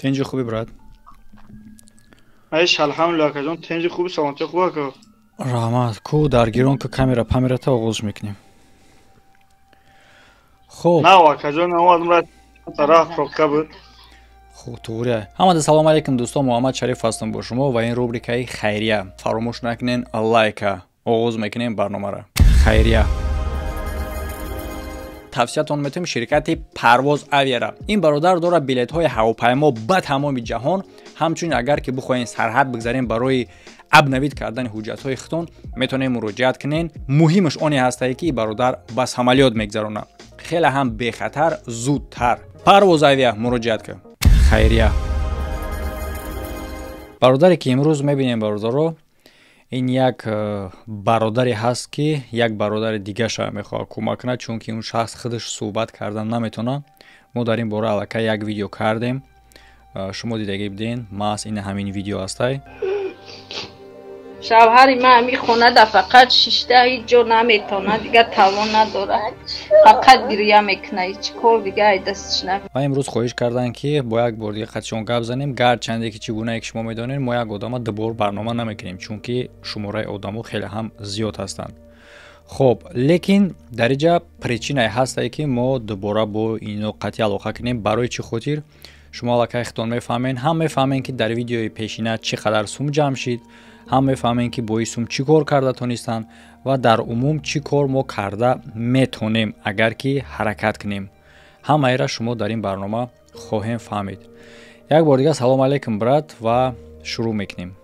تنجی خوبی برات؟ ایش الحمدلله کجان تنجی خوبی سلامتی خوبه که رحمت کو درگیرون که کامیرا پامیرا آغوز میکنیم. خب نه و کجان اومدم را طرف پروکا بود. خب طوریه. همه سلام علیکم دوستان، محمد شریف هستم با شما و این روبریکای خیریه. فراموش نکنین لایک آغوز میکنین برنامه را. خیریه. тавsiyatон метавонем ширкати парвоз авиара. Ин бародар дорад билетҳои ҳавопаймо ба тамоми ҷаҳон. Ҳамчунин агар ки бихоҳед сарҳад бигзарен барои абнавид кардани ҳуҷҷатҳои худтон метавонед муроҷиат кунед. Муҳимаш оне ҳастае ки бародар ба самолёт мегзаронад. Хеле ҳам бехатар, зудтар. Парвоз авиа муроҷиат кунед. Хайрия. Бародаре ки имрӯз мебинем бародаро, این یک برادری هست که یک برادر دیگه شما میخواد کمک کنه، چون که اون شخص خودش صحبت کردن نمیتونه. ما در این باره الکی یک ویدیو کردیم، شما دیدگی بدین. ماس این همین ویدیو هسته. شوهر من میخونه ده فقط ششته هیچ جو نمیتونه دیگه، توان نداره، فقط گریه میکنه، هیچ کار دیگه دستش نمیده. ما امروز خواهش کردن که با یک بار دیگه خدشون گپ زنیم، گرچند که چگونه که شما میدونین ما یک آدم دوبار برنامه نمیکنیم، چون که شماره آدمو خیلی هم زیاد هستن. خب لیکن در اینجا پریچینه هست که ما دوباره با اینو قطعی علاقه کنیم. برای چی خاطر؟ شما الکی خودتون میفهمین، هم میفهمین که در ویدیوی پیشینه چقدر سوم جمع شد، هم میفهمین که با این سوم چی کار کرده تونستن و در عموم چی کار ما کرده میتونیم اگر که حرکت کنیم. همه ایرا شما در این برنامه خواهیم فهمید. یک بار دیگه سلام علیکم برات و شروع میکنیم.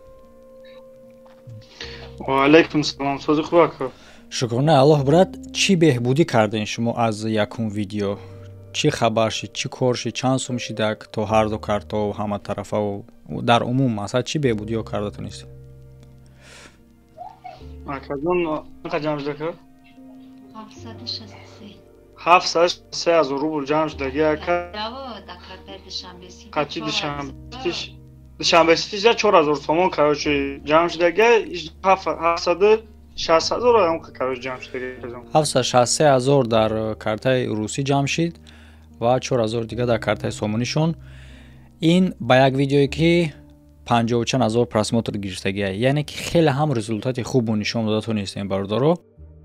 و علیکم سلام، سوزی خوبه که شکرانه الله برات. چی بهبودی کردین شما از یکون ویدیو؟ چی خبر شد؟ چی کار شد؟ چند سوم شد تو هر دو کارت و همه طرفه و در عموم مثلا چی بهبودی ها کرده تونستی؟ کجان نقد جمع شده که 763 763 روبل جمع شده که قطعی دوشنبه سیتیش 4000 تومان کراچی جمع شده که 760,000 هم که کراچی جمع شده که 763,000 در کارتای روسی جمع شد و 4,000 دیگه در کارتای سومونیشون. این با یک ویدیویی که 50,000 پراسموتر گرفتگیه، یعنی که خیلی هم رزولتات خوب نشون داده تونستیم برادرو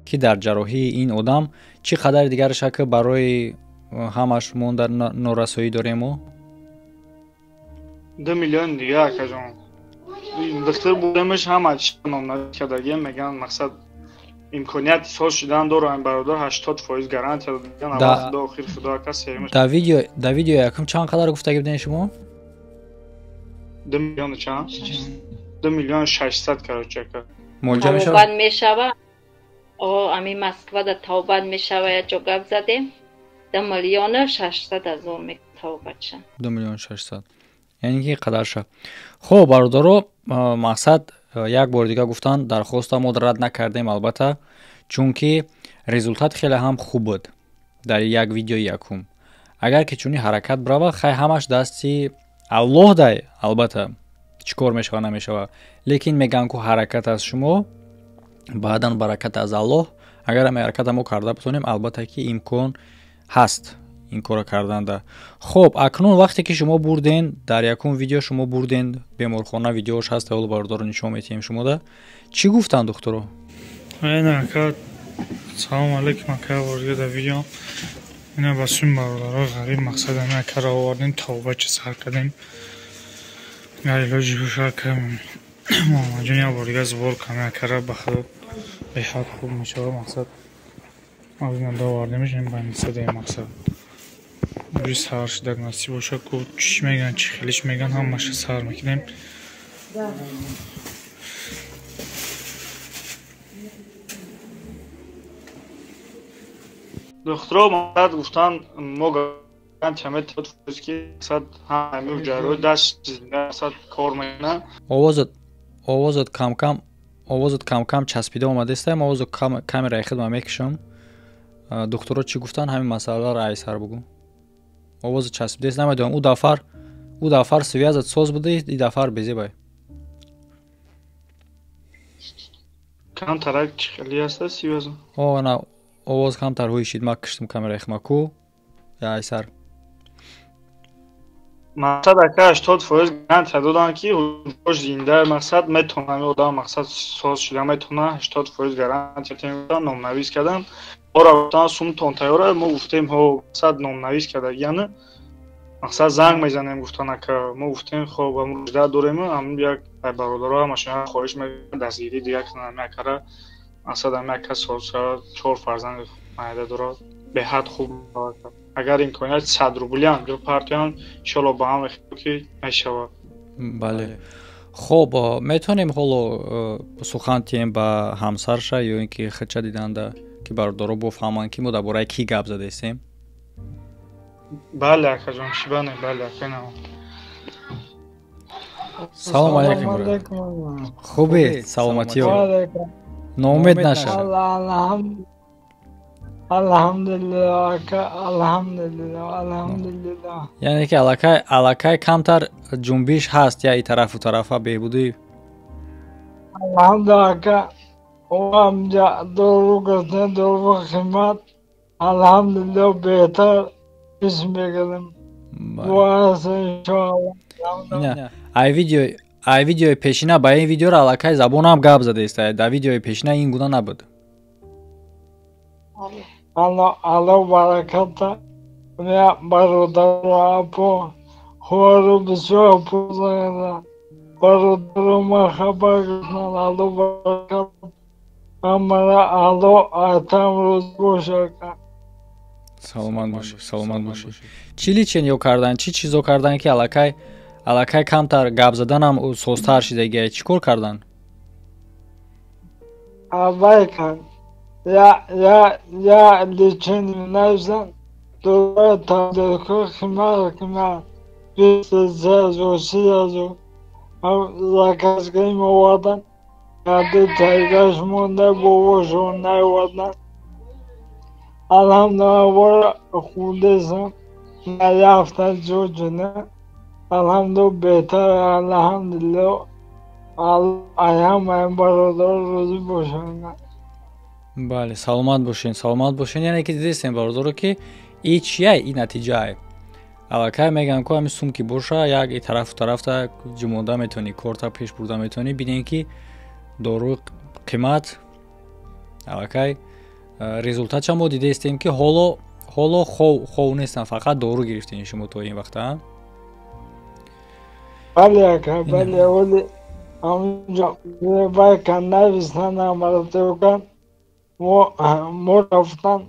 که در جراحی این آدم چقدر دیگر شکل برای همش مون در نورسایی داریم و 2 میلیون دیگه کجان دکتر بودمش هم نام نکردگی میگن مقصد امکانیت ساز شدن داره. این برادر 80% گارانتی دادن. اول خدا آخر خدا کسی در ویدیو یکم چند قدر گفتگی بدین شما؟ 2 میلیون چند؟ 2 میلیون 600 کراچی که مولجه میشه؟ توبت میشوه امی مسکوه در توبت میشوه یا جو گپ زدیم 2 میلیون 600,000 می توبت شن. 2 میلیون 600 یعنی که قدر شد. خب برادرو مقصد یک بار دیگه گفتن درخواست ما رد نکردیم البته، چون که رزولتات خیلی هم خوب بود در یک ویدیو یکم. اگر که چونی حرکت براوه خیلی همش دستی الله دای، البته چیکار میشه نمیشه، لیکن میگن که حرکت از شما بعداً برکت از الله. اگر هم حرکت ما کرده بتونیم البته که امکان هست این کارو کردن ده. خب اکنون وقتی که شما بردین در یکون ویدیو شما بردین بیمارخانه، ویدیوش هست اول باردار نشون میتیم شما ده چی گفتن دکترو؟ نه که سلام علیکم که وارد در ویدیو اینا بسیم باردار غریب مقصد همه که آوردین توبه چه سر کردیم یا علاجی بشه که ماما جنیا بارگه زبار کنه که را بخود به حد خوب میشه. مقصد از من داورده میشیم با این صده مقصد بری سهر شده نصیب باشه که چی میگن چی خیلیش میگن هم مشه سهر میکنیم. دکترها مقصد گفتن ما گفتن چمه تاید فروز که مقصد همه جراحی دست چیزنده مقصد کار میکنن. آوازت کم کم چسبیده اومده استایم. آوازو کامرای خدمه میکشم. دکترها چی گفتن همین مسئله را ایسر بگو. آواز چسبیده است نمیدونم او دفعه سویازت سوز بوده این دفعه بزی بای کم ترک خیلی هسته سویازو نه آواز کم تر هوی شید. ما کشتم کامرای خمکو یا ایسر мақсад ака 80% гарантия доданд ки ҳуҷоҷ зинда мақсад метавонад одам мақсад соз шуда метавонад 80% гарантия тен номнавис кардан ора гуфтан сумтон тайёра мо гуфтем ҳо мақсад номнавис кардагияна мақсад занг мезанем гуфтан ака мо гуфтем хоб амрӯз да дорем ҳамин як бародаро ҳамашона хоҳиш мекунад дастгирӣ дига кунад акара мақсад ами ака солша 4 фарзанди майда дорад беҳад хуб агар имконият 100 рубли ам ё партиян иншоалло ба ҳам мехоҳад ки мешавад. бале хоб метонем ҳоло сухан тиҳем ба ҳамсарша ё ин ки хача диданда ки бародаро бофаҳманд ки мо дар бораи кӣ гап задаистем. бале акаҷон шибане бале акана салом алейкум хубе саломатиё ноумед наша алҳамдулиллаҳ ака алҳамдулиллаҳ яъне ки аллакай камтар ҷунбиш ҳаст я и тарафу тарафа беҳбудӣ алҳамдулиллаҳ ака амҷа дору гуфтем дору қимат алҳамдулиллаҳ беҳтар пеш мегирем вааса иншоаллоҳ ай видеои пешина ба ин видеоро аллакай забонам гап задаист дар видеои пешина ин гуна набуд алло бараката мя бародару апо хуару бисёр пузада бародару марҳабат гуфтан алло бараката амара алло айтам рӯз боша саломат бошӣ чӣ личен ё кардан чӣ чизо кардан ки аллакай камтар гап заданам созтар шидагия чӣ кор кардан аввайкан я личен навзан дора тадоко химар 23000 заказгай мовадан яды тайгаш монда бовошон навадан алҳамдулиллаҳ худесам на яфта ҷоҷина алҳамду беҳтар алҳамдулиллаҳ аям бародар рӯзӣ бошанд бале саломат бошен яъне ки дидестем бародаро ки и чия и натиҷае аллакай мегӯям ку ҳамин сумки боша як и тарафу тарафта ҷумонда метавонӣ корта пеш бурда метавонӣ бинем ки доруи қимат аллакай результатша мо дидестем ки ҳоло хов нестан фақат дору гирифтем шумо то ин вақта бале ака бале оли ҳамҷа байка навистан амратокан мо рафтан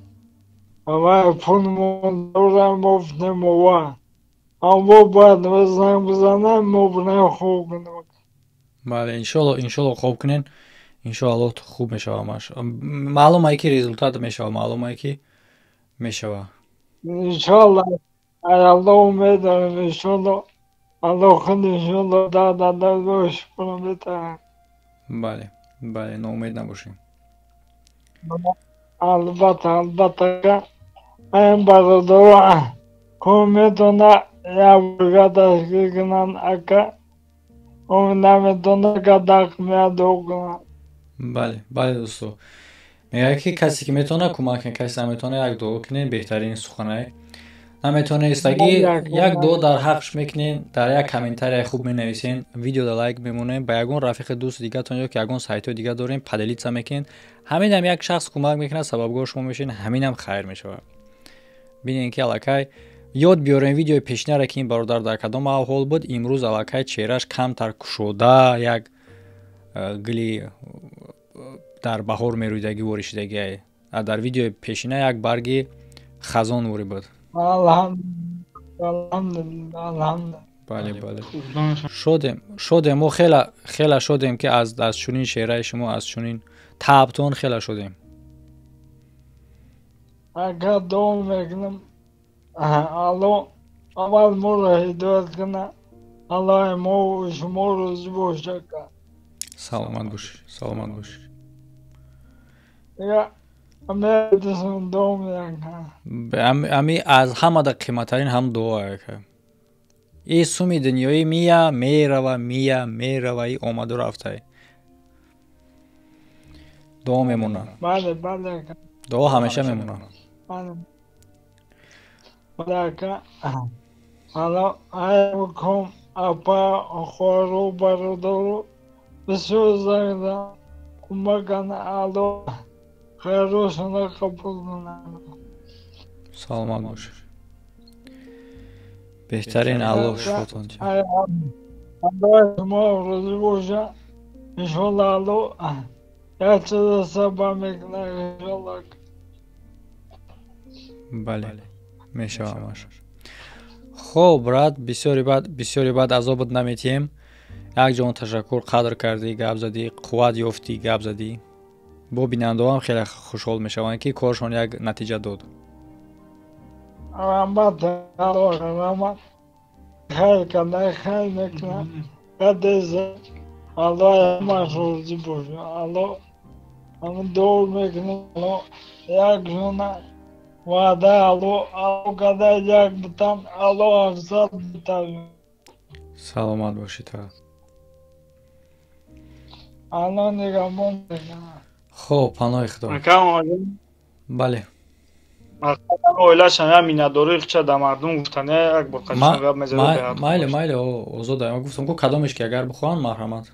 вай пулмон дорам мофтем ва амо баъд занг бизанам мо бинем хоб кунем бале иншоалло хоб кунен иншоалло хуб мешавамаш маълумае ки результат мешава маълумае ки мешава иншоалло алло умед дорем иншоалло алло худ иншоалло да гош кунам бетарам бале ноумед набошем албатта ам бародаро ком метона як бургадашгӣ кунанд ака наметона гадақ меадо кунанд бале дӯсто мегӯяд ки касе ки метавонад кӯмак кунад касе наметавонад як дуо кунед беҳтарин суханае наметавонистагӣ як дуо дар ҳақш мекунед дар як комментария хуб менависен видеода лайк мемонем ба ягон рафиқи дӯст дигатон ё ки ягон сайтҳои дига дорем падалитса мекунед ҳаминам як шахс кӯмак мекунад сабабгоҳ шумо мешавед ҳаминам хайр мешавад бинем ки аллакай ёд биёрем видеои пешинаро ки ин бародар дар кадом аҳвол буд имрӯз аллакай чеҳраш камтар кушода як гули дар баҳор мерӯйдагӣ воришидагие дар видеои пешина як барги хазон вори буд бале шодем мо хела шодем ки аз чунин шеъраи шумо аз чунин таъбтон хела шодем агар дом мекунам алло аввал моро ҳидоят кунад алло мо шумо рӯзӣ бошад саломат бош ами аз ҳамада қиматтарин ҳам дуоае ка и суми дунёӣ мия мерава и омаду рафтае дуо мемонад дуо ҳамеша мемонад الان ایوکم اپا خوارو برادرو بسیار زنگدم کمکن الان خیروشون قبول کنم. سلامت باش. بهترین الله شفتون چه الله شما روزی باشه انشالله الله یک چیز سبا میکنه انشالله. بله میشه همش. خب برات بسیاری بعد عذابت نمیتیم. یک جان تشکر قدر کردی گپ زدی قوت یافتی گپ زدی. با بیننده هم خیلی خوشحال میشوند که کارشون یک نتیجه داد. رحمت الله رحمت خیر کنه خیر میکنه قدیسه الله همه روزی باشه. الله همه دور میکنه الله یک جونه وعده الله کده یک بتن الله افضل بتن. سلامت باشی تا. الله نگمون میکنه. خب پناه خدا. بله اویلاش هم میناداری چه در مردم گفتنه یک بار قشنگ گپ میزنه. مایل اوزو دایم گفتم کو کدامش که اگر بخوان مرحمت.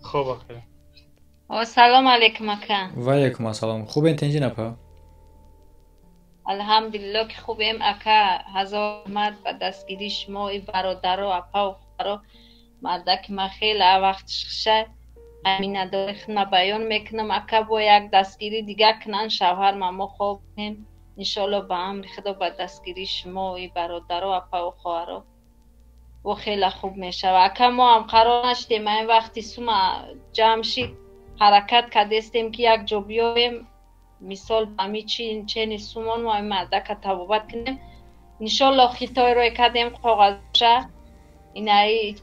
خوب بخیر. سلام علیکم اکا. و علیکم السلام. خوبین تنجی نپا؟ الحمدلله که خوبیم اکا. هزار رحمت به دستگیری شما ای برادر و اپا و خواهر مردک ما خیلی وقت شه میناداری خدمت بیان میکنم اکا. با یک دستگیری دیگه کنن شوهر ما خوبیم انشالله با امر خدا با دستگیری شما ای برادر و اپا و خواهر و خیلی خوب میشه. و اکا ما هم قرار نشدیم این وقتی سوما جمع شید حرکت کردیم که یک جا بیاییم مثال امی چین سومان ما این مردک تبابت کنیم انشالله خیطای روی کردیم قاقازشه اینایی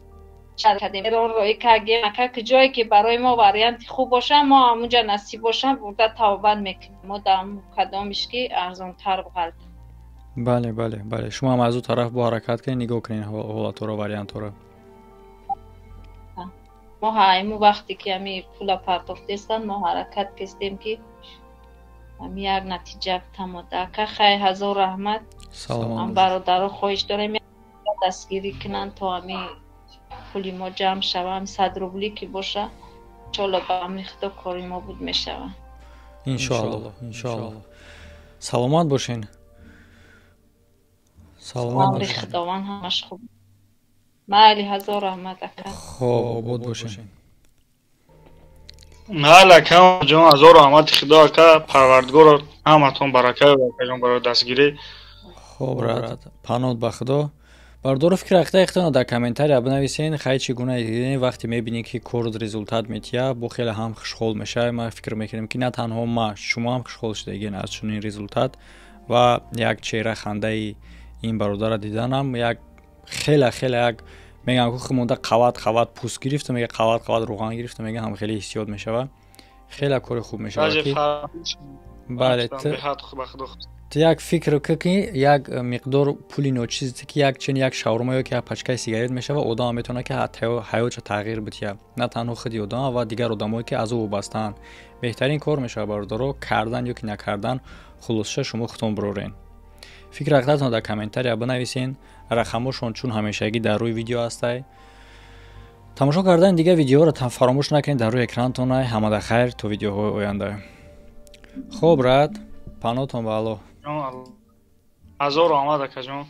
شرط کردیم ایران روی کردیم اکا که جایی که برای ما واریانت خوب باشه ما همونجا نصیب باشه بوده تبابت میکنیم ما در کدامش که ارزان تر بغلط. بله شما هم از او طرف با حرکت کنین نگاه کنین حالات رو واریانت رو. ما همون وقتی که همی پولا پرداخت هستن ما حرکت کردیم که همی یک نتیجه تماده که خیلی هزار رحمت. سلام برادر خواهش داریم دستگیری کنن تا همی پولی ما جمع شوه 100 روبلی که باشه انشالله با همی خدا کاری ما بود میشوه انشالله. سلامت باشین. سلامت باشین. خداوند همش خوب. مالی هزار رحمت اکا. خب بود باشین. نه کم جان هزار رحمت خدا که پروردگار همتون برکت بده برای دستگیری. خب رات پناه به خدا. بردور فکر رخته اختنا در کامنتاری بنویسین خیلی چگونه دیدین وقتی میبینین که کورد رزولتات میتیه با خیلی هم خوشحال میشه. ما فکر میکنیم که نه تنها ما شما هم خوشحال شدین از چنین رزولتات و یک چهره خنده این برادر دیدنم یک خیلی یک میگم که خمونده قوت پوست گرفت میگه قوت روغن گرفت میگه هم خیلی حسیات میشه و خیلی کار خوب میشه. بله تو یک فکر که یک مقدار پولی نوچیزی که یک شاورما یا که پچکای سیگارت میشه و آدم میتونه که حیاتش تغییر بده نه تنها خودی آدم و دیگر آدمایی که از او وابسته‌اند. بهترین کار میشه برادرها کردن یا که نکردن خلاصش شما خودتون برورین. فکر رختتون در کامنتاری بنویسین. رقمشون چون همیشگی در روی ویدیو هسته. تماشا کردن دیگه ویدیو رو فراموش نکنید در روی اکرانتون. همه خیر تو ویدیوهای آینده. خب راد پناهتون به الله. هزار رحمت اکا جان.